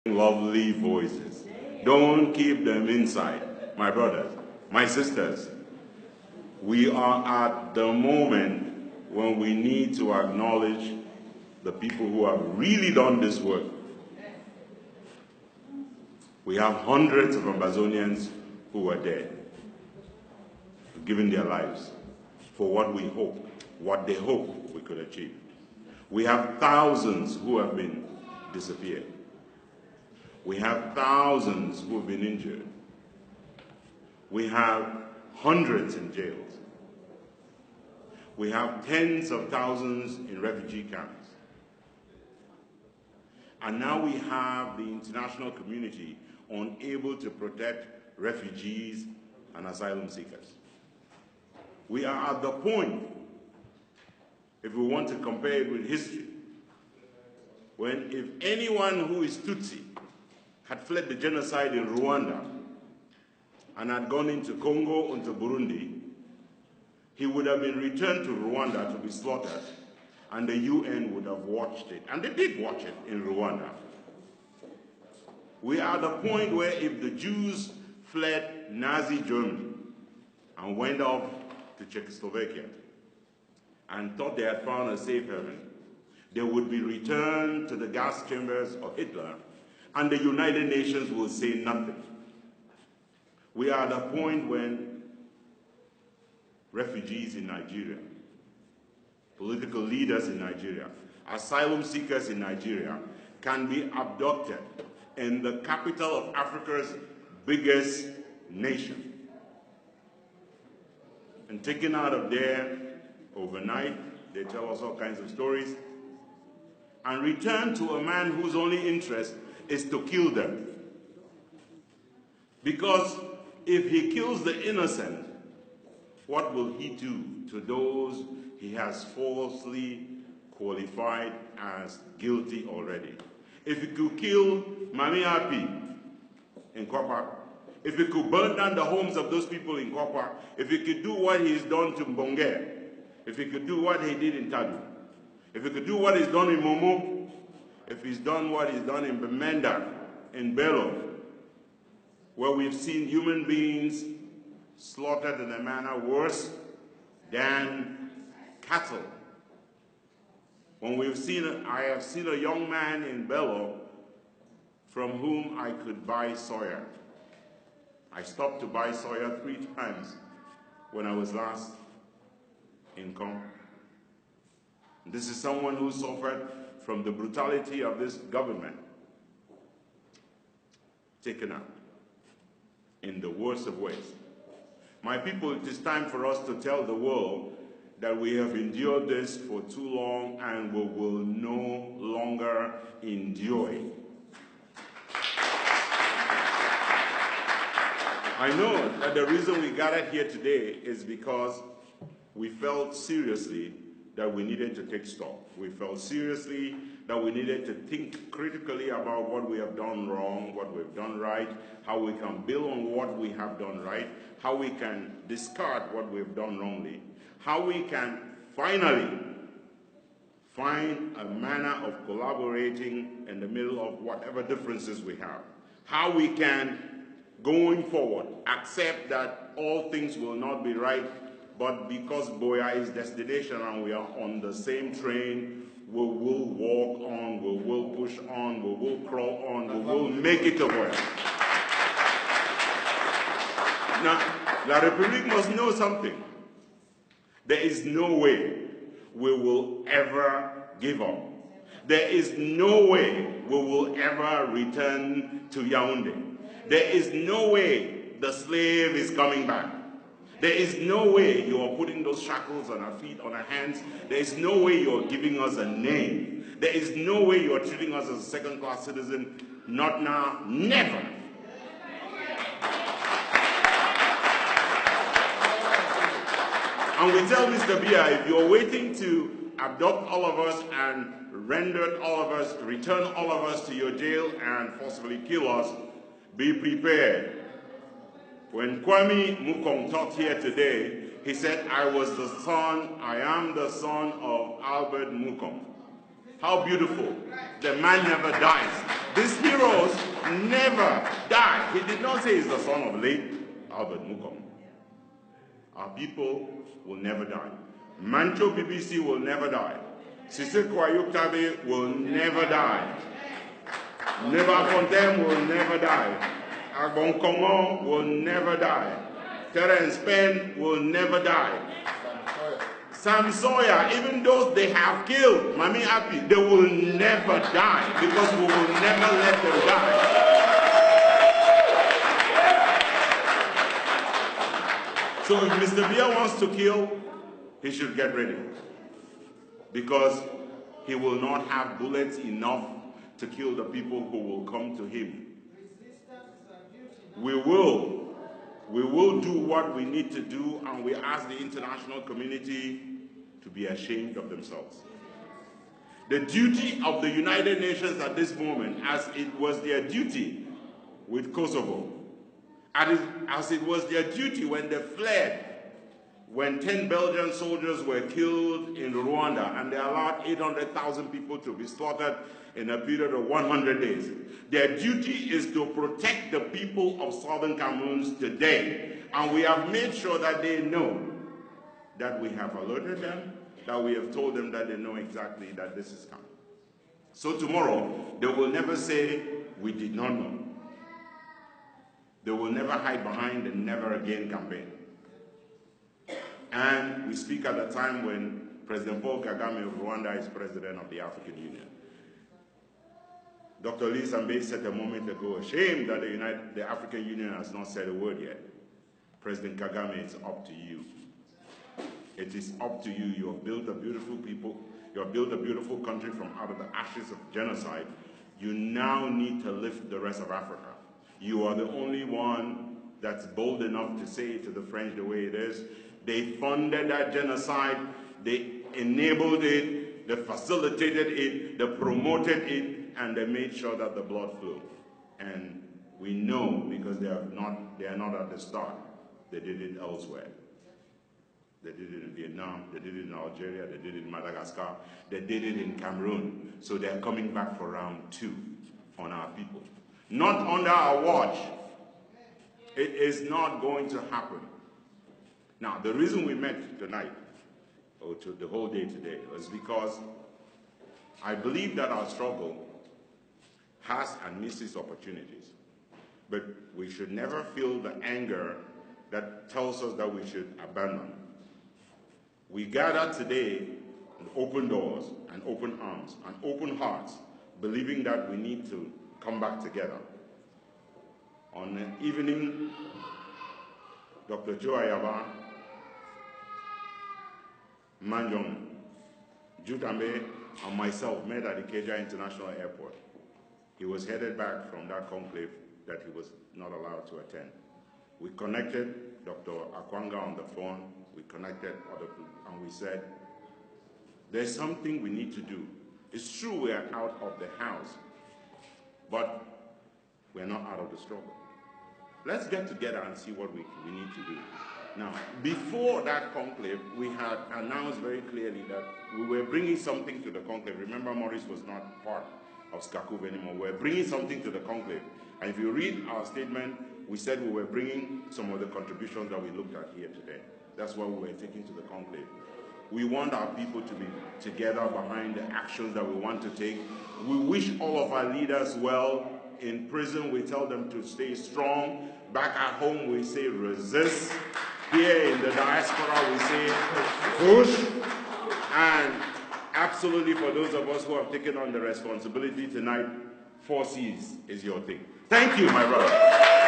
Lovely voices. Don't keep them inside, my brothers, my sisters. We are at the moment when we need to acknowledge the people who have really done this work. We have hundreds of Amazonians who are dead, giving their lives for what we hope, what they hope we could achieve. We have thousands who have been disappeared. We have thousands who have been injured. We have hundreds in jails. We have tens of thousands in refugee camps. And now we have the international community unable to protect refugees and asylum seekers. We are at the point, if we want to compare it with history, when if anyone who is Tutsi had fled the genocide in Rwanda and had gone into Congo, into Burundi, he would have been returned to Rwanda to be slaughtered, and the UN would have watched it. And they did watch it in Rwanda. We are at the point where if the Jews fled Nazi Germany and went off to Czechoslovakia and thought they had found a safe haven, they would be returned to the gas chambers of Hitler, and the United Nations will say nothing. We are at a point when refugees in Nigeria, political leaders in Nigeria, asylum seekers in Nigeria can be abducted in the capital of Africa's biggest nation and taken out of there overnight. They tell us all kinds of stories, and returned to a man whose only interest is to kill them. Because if he kills the innocent, what will he do to those he has falsely qualified as guilty already? If he could kill Mami Api in Kwapa, if he could burn down the homes of those people in Kwapa, if he could do what he's done to Mbonge, if he could do what he did in Tadu, if he could do what he's done in Momo, if he's done what he's done in Bemenda, in Bello, where we've seen human beings slaughtered in a manner worse than cattle. When I have seen a young man in Bello from whom I could buy soya. I stopped to buy soya 3 times when I was last in Congo. This is someone who suffered from the brutality of this government, taken out in the worst of ways. My people, it is time for us to tell the world that we have endured this for too long and we will no longer endure it. I know that the reason we gathered here today is because we felt seriously that we needed to take stock. We felt seriously that we needed to think critically about what we have done wrong, what we've done right, how we can build on what we have done right, how we can discard what we've done wrongly, how we can finally find a manner of collaborating in the middle of whatever differences we have, how we can, going forward, accept that all things will not be right, but because Boya is destination and we are on the same train, we will walk on, we will push on, we will crawl on, we will make it to Boya. Now, La République must know something. There is no way we will ever give up. There is no way we will ever return to Yaoundé. There is no way the slave is coming back. There is no way you are putting those shackles on our feet, on our hands. There is no way you are giving us a name. There is no way you are treating us as a second-class citizen. Not now, never. And we tell Mr. Biya, if you're waiting to abduct all of us and render all of us, return all of us to your jail and forcibly kill us, be prepared. When Kwame Mukong talked here today, he said, I am the son of Albert Mukong. How beautiful. The man never dies. These heroes never die. He did not say he's the son of late Albert Mukom. Our people will never die. Mancho BBC will never die. Sisiku Ayuk will never die. Neva Fontaine will never die. Agbon Kongo will never die. Terence Penn will never die. Sam Sawyer, even those they have killed, Mami Api, they will never die because we will never let them die. So if Mr. Biya wants to kill, he should get ready because he will not have bullets enough to kill the people who will come to him. We will do what we need to do, and we ask the international community to be ashamed of themselves. The duty of the United Nations at this moment, as it was their duty with Kosovo, as it was their duty when they fled, when 10 Belgian soldiers were killed in Rwanda and they allowed 800,000 people to be slaughtered in a period of 100 days. Their duty is to protect the people of southern Cameroon today. And we have made sure that they know that we have alerted them, that we have told them that they know exactly that this is coming. So tomorrow, they will never say, we did not know. They will never hide behind the never again campaign. And we speak at a time when President Paul Kagame of Rwanda is president of the African Union. Dr. Lee Sambe said a moment ago, ashamed that the African Union has not said a word yet. President Kagame, it's up to you. It is up to you. You have built a beautiful people. You have built a beautiful country from out of the ashes of genocide. You now need to lift the rest of Africa. You are the only one that's bold enough to say it to the French the way it is. They funded that genocide. They enabled it. They facilitated it. They promoted it. And they made sure that the blood flowed. And we know, because they are not at the start, they did it elsewhere. They did it in Vietnam, they did it in Algeria, they did it in Madagascar, they did it in Cameroon. So they're coming back for round 2 on our people. Not under our watch. It is not going to happen. Now, the reason we met tonight, or to the whole day today, was because I believe that our struggle has and misses opportunities. But we should never feel the anger that tells us that we should abandon. We gather today with open doors and open arms and open hearts, believing that we need to come back together. On the evening, Dr. Joe Ayaba, Manjong, Jutambe, and myself met at the Ikeja International Airport. He was headed back from that conclave that he was not allowed to attend. We connected Dr. Akwanga on the phone, we connected other people, and we said, there's something we need to do. It's true we are out of the house, but we're not out of the struggle. Let's get together and see what we need to do. Now, before that conclave, we had announced very clearly that we were bringing something to the conclave. Remember, Maurice was not part of SCACUV anymore. We're bringing something to the conclave. And if you read our statement, we said we were bringing some of the contributions that we looked at here today. That's what we were taking to the conclave. We want our people to be together behind the actions that we want to take. We wish all of our leaders well. In prison, we tell them to stay strong. Back at home, we say resist. Here in the diaspora, we say push. And absolutely, for those of us who have taken on the responsibility tonight, 4 C's is your thing. Thank you, my brother.